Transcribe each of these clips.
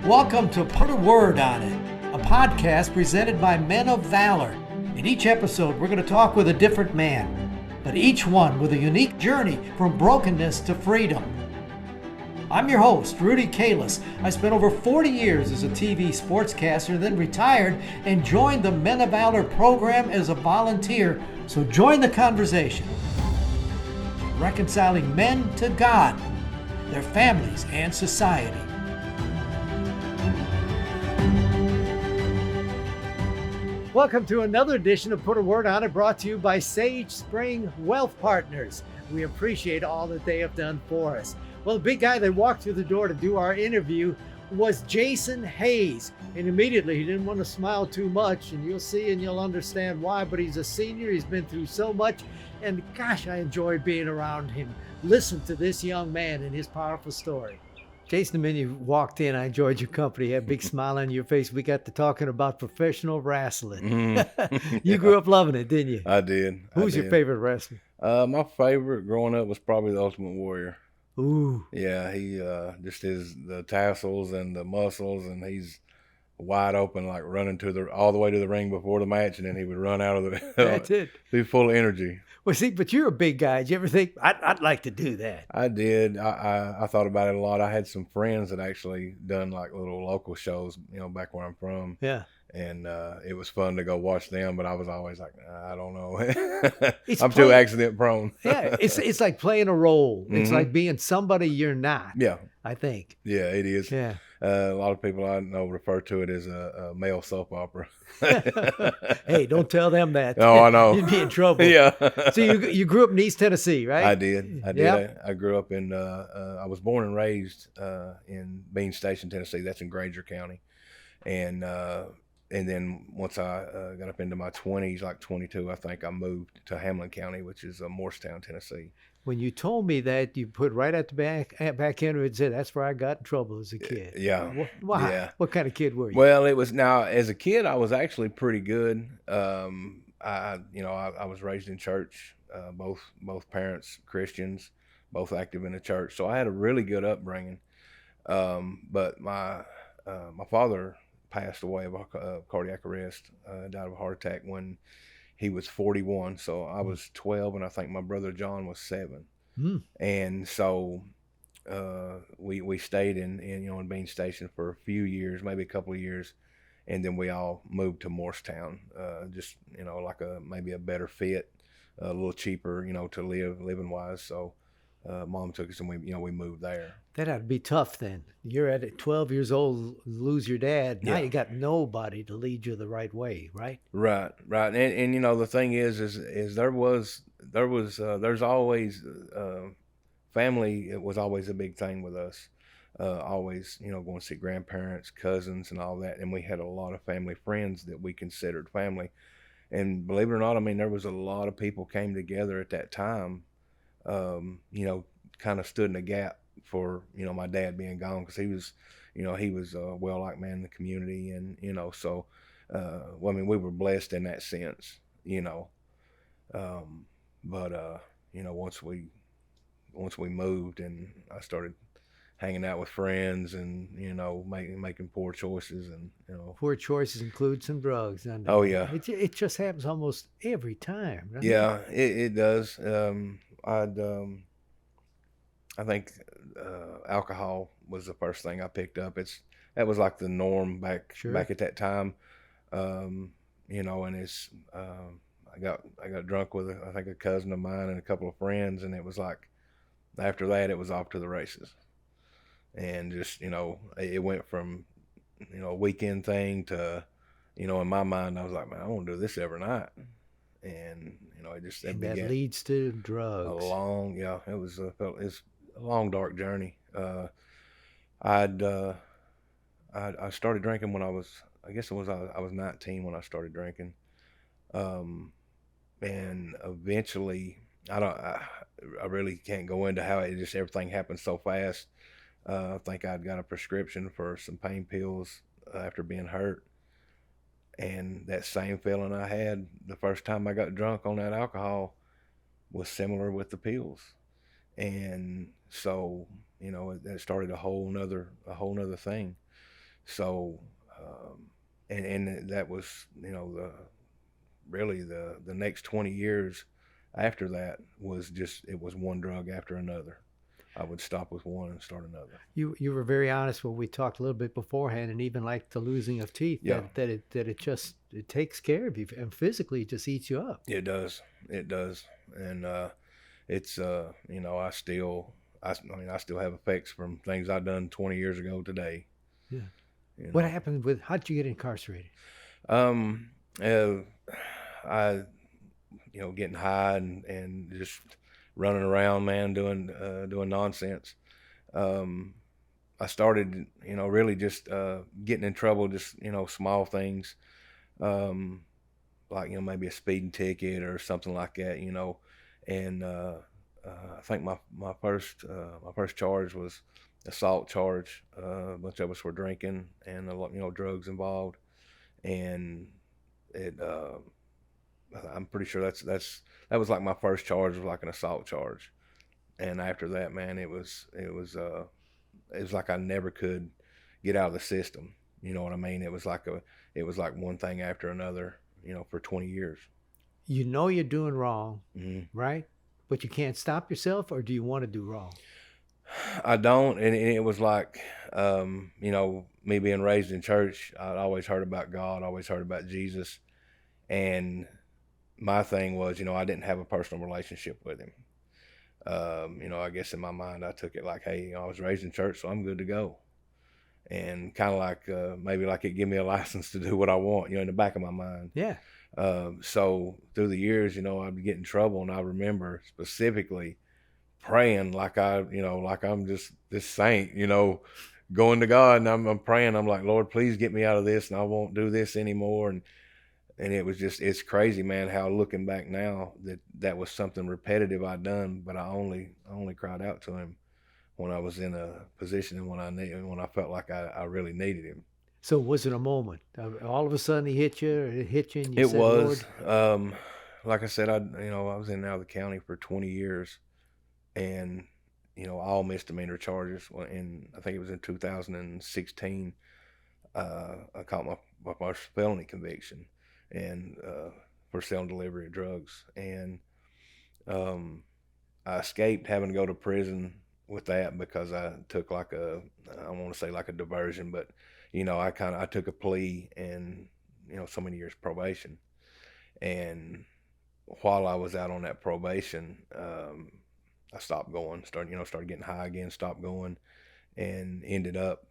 Welcome to Put a Word on It, a podcast presented by Men of Valor. In each episode, we're going to talk with a different man, but each one with a unique journey from brokenness to freedom. I'm your host, Rudy Kalis. I spent over 40 years as a TV sportscaster, then retired and joined the Men of Valor program as a volunteer. So join the conversation. Reconciling men to God, their families, and society. Welcome to another edition of Put a Word on It, brought to you by Sage Spring Wealth Partners. We appreciate all that they have done for us. Well, the big guy that walked through the door to do our interview was Jason Hayes. And immediately he didn't want to smile too much, and you'll see and you'll understand why, but he's a senior. He's been through so much, and gosh, I enjoy being around him. Listen to this young man and his powerful story. Jason, the minute you walked in, I enjoyed your company. You had a big smile on your face. We got to talking about professional wrestling. You grew up loving it, didn't you? I did. Who's your favorite wrestler? My favorite growing up was probably the Ultimate Warrior. Ooh. Yeah, he just the tassels and the muscles, and he's wide open, like running all the way to the ring before the match, and then he would run out of the. That's it. Be full of energy. Well, see, but you're a big guy. Did you ever think I'd like to do that? I did. I thought about it a lot. I had some friends that actually done like little local shows, back where I'm from. Yeah. And it was fun to go watch them, but I was always like, I don't know. I'm too accident prone. Yeah, it's like playing a role. It's like being somebody you're not. Yeah. I think. Yeah, it is. Yeah. A lot of people I know refer to it as a male soap opera. Hey, don't tell them that. Oh, I know. You'd be in trouble. Yeah. So you grew up in East Tennessee, right? I did. Yep. I grew up in, I was born and raised in Bean Station, Tennessee. That's in Granger County. And then once I got up into my 20s, like 22, I think I moved to Hamlin County, which is Morristown, Tennessee. When you told me that, you put right at the back end and said, that's where I got in trouble as a kid. Yeah. Why? Yeah. What kind of kid were you? Well, as a kid, I was actually pretty good. I was raised in church, both parents Christians, both active in the church. So I had a really good upbringing. But my father passed away of cardiac arrest, died of a heart attack when he was 41. So I was 12, and I think my brother John was 7. And so we stayed in Bean Station for a few years, maybe a couple of years, and then we all moved to Morristown, just like maybe a better fit, a little cheaper, to living wise. So Mom took us and we moved there. That had to be tough then. You're at it, 12 years old, lose your dad. Now you got nobody to lead you the right way, right? Right. And the thing is there's always family. It was always a big thing with us. Always, going to see grandparents, cousins, and all that. And we had a lot of family friends that we considered family. And believe it or not, there was a lot of people came together at that time. Kind of stood in the gap for my dad being gone, because he was a well-liked man in the community, and so we were blessed in that sense, but once we moved and I started hanging out with friends and making poor choices, and poor choices include some drugs. Oh yeah, it just happens almost every time, right? Yeah, it does. I think alcohol was the first thing I picked up. That was like the norm back at that time, and it's I got drunk with I think a cousin of mine and a couple of friends, and it was like after that it was off to the races, and just it went from a weekend thing to in my mind I was like, man, I want to do this every night. And that leads to drugs. It was a long dark journey. I started drinking when I was 19 when I started drinking, and eventually I really can't go into how everything happened so fast. I think I'd got a prescription for some pain pills after being hurt. And that same feeling I had the first time I got drunk on that alcohol was similar with the pills. And so, it started a whole nother thing. So, and that was, really the next 20 years after that was just, it was one drug after another. I would stop with one and start another. You were very honest when we talked a little bit beforehand, and even like the losing of teeth, Yeah, that it just it takes care of you, and physically it just eats you up. it does. It does. And it's I still have effects from things I've done 20 years ago today. Yeah. You What know, happened with? How did you get incarcerated? um, uh, I getting high and just running around, man, doing nonsense. Um, I started, really just getting in trouble, just small things, um, like maybe a speeding ticket or something like that, and I think my first charge was assault charge. A bunch of us were drinking and a lot, drugs involved, and it. I'm pretty sure that was like my first charge, was like an assault charge, and after that, man, it was like I never could get out of the system. You know what I mean? It was like one thing after another, for 20 years. You know you're doing wrong, Hmm. right? But you can't stop yourself, or do you want to do wrong? I don't, and it was like, me being raised in church, I always heard about God, always heard about Jesus, and my thing was, I didn't have a personal relationship with him. I guess in my mind, I took it like, hey, I was raised in church, so I'm good to go. And kind of like, maybe like it give me a license to do what I want, in the back of my mind. Yeah. So through the years, I'd get in trouble, and I remember specifically praying like I'm just this saint, going to God, and I'm praying. I'm like, Lord, please get me out of this, and I won't do this anymore. And it's crazy, man, how looking back now that was something repetitive I'd done, but I only cried out to him when I was in a position and when I felt like I really needed him. So was it a moment? All of a sudden he hit you, or it hit you, and you It said, was, "Lord." like I said, I was in and out of the county for 20 years, and all misdemeanor charges. And I think it was in 2016, I caught my first felony conviction, and for selling delivery of drugs. And um, I escaped having to go to prison with that because I took like I want to say like a diversion, but I took a plea and so many years probation. And while I was out on that probation, I stopped going, started getting high again, stopped going, and ended up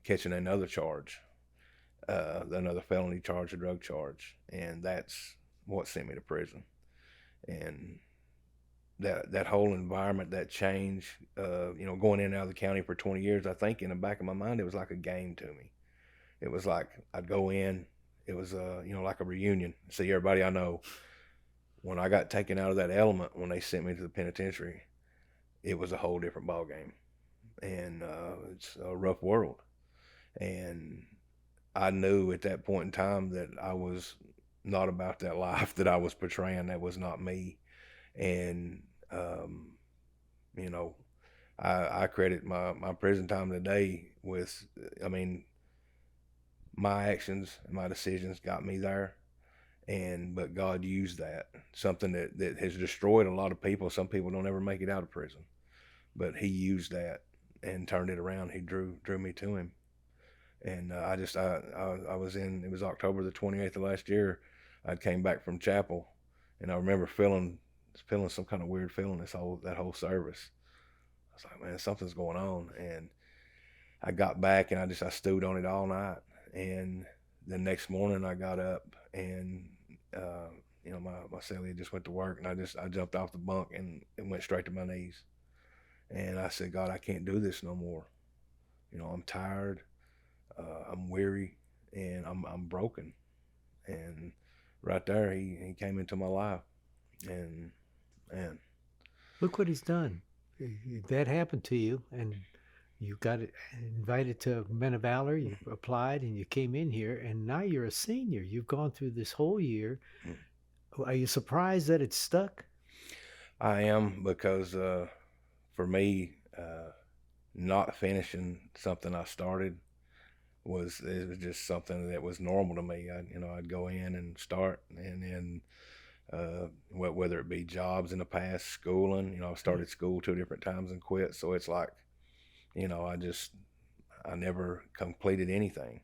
catching another charge, another felony charge, a drug charge, and that's what sent me to prison. And that whole environment, that change, going in and out of the county for 20 years, I think in the back of my mind, it was like a game to me. It was like I'd go in, it was like a reunion, see everybody I know. When I got taken out of that element, when they sent me to the penitentiary, it was a whole different ball game, and it's a rough world. And I knew at that point in time that I was not about that life that I was portraying. That was not me. And um, you know, I credit my prison time today with, I mean, my actions and my decisions got me there. But God used that, something that has destroyed a lot of people. Some people don't ever make it out of prison, but He used that and turned it around. He drew me to Him. And I was in, it was October the 28th of last year. I came back from chapel, and I remember feeling some kind of weird feeling that whole service. I was like, man, something's going on. And I got back, and I stewed on it all night. And the next morning I got up, and my cellie just went to work, and I jumped off the bunk and went straight to my knees. And I said, God, I can't do this no more. I'm tired. I'm weary, and I'm broken. And right there, he came into my life, and man, Look what he's done. That happened to you, and you got invited to Men of Valor. You applied, and you came in here, and now you're a senior. You've gone through this whole year. Are you surprised that it stuck? I am, because for me, not finishing something I started it was just something that was normal to me. I'd go in and start, and then whether it be jobs in the past, schooling. I started school 2 different times and quit. So it's like, I never completed anything.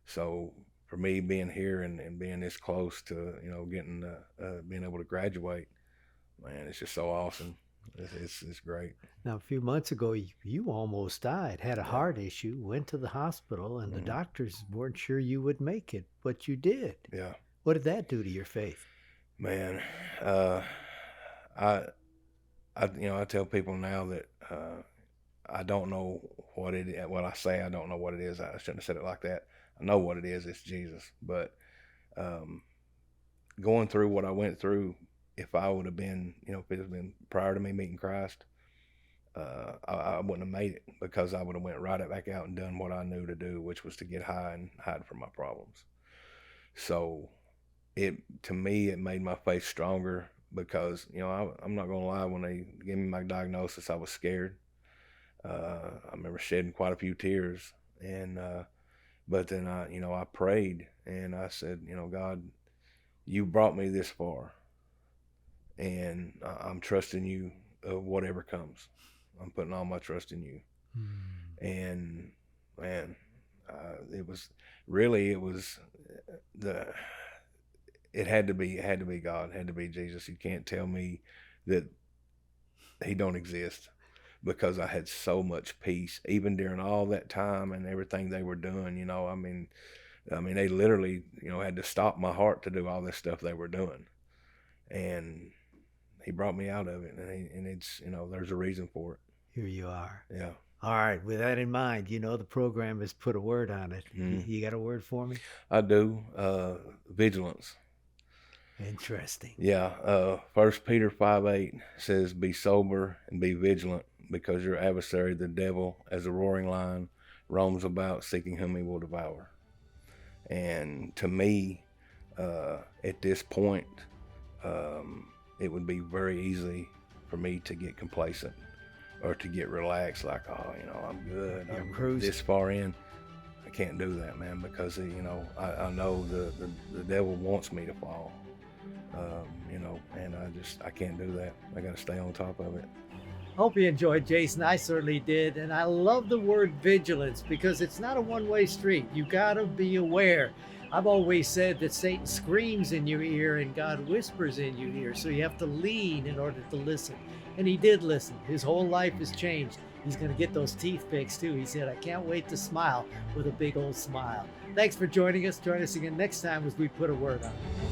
So for me being here and being this close to, getting, being able to graduate, man, it's just so awesome. It's great. Now, a few months ago, you almost died, had a heart issue, went to the hospital, and the doctors weren't sure you would make it, but you did. Yeah. What did that do to your faith? Man, I tell people now that I don't know what it is. Well, I say I don't know what it is. I shouldn't have said it like that. I know what it is. It's Jesus. But going through what I went through, if I would have been, if it had been prior to me meeting Christ, I wouldn't have made it, because I would have went right back out and done what I knew to do, which was to get high and hide from my problems. So to me, it made my faith stronger, because, I'm not going to lie, when they gave me my diagnosis, I was scared. I remember shedding quite a few tears, and but then I prayed, and I said, God, you brought me this far, and I'm trusting you, whatever comes. I'm putting all my trust in you. And man, it had to be God, it had to be Jesus. You can't tell me that he don't exist, because I had so much peace, even during all that time and everything they were doing. I mean, they literally, had to stop my heart to do all this stuff they were doing, and he brought me out of it, and it's, there's a reason for it. Here you are. Yeah. All right. With that in mind, the program has put a word on it. You got a word for me? I do. Vigilance. Interesting. Yeah. 1 Peter 5:8 says, "Be sober and be vigilant, because your adversary, the devil, as a roaring lion, roams about seeking whom he will devour." And to me, at this point, it would be very easy for me to get complacent, or to get relaxed, like, oh, I'm good. I'm cruising this far in. I can't do that, man, because I know the devil wants me to fall. And I can't do that. I got to stay on top of it. Hope you enjoyed, Jason. I certainly did. And I love the word vigilance, because it's not a one-way street. You got to be aware. I've always said that Satan screams in your ear and God whispers in your ear. So you have to lean in order to listen. And he did listen. His whole life has changed. He's going to get those teeth fixed too. He said, I can't wait to smile with a big old smile. Thanks for joining us. Join us again next time as we put a word on it.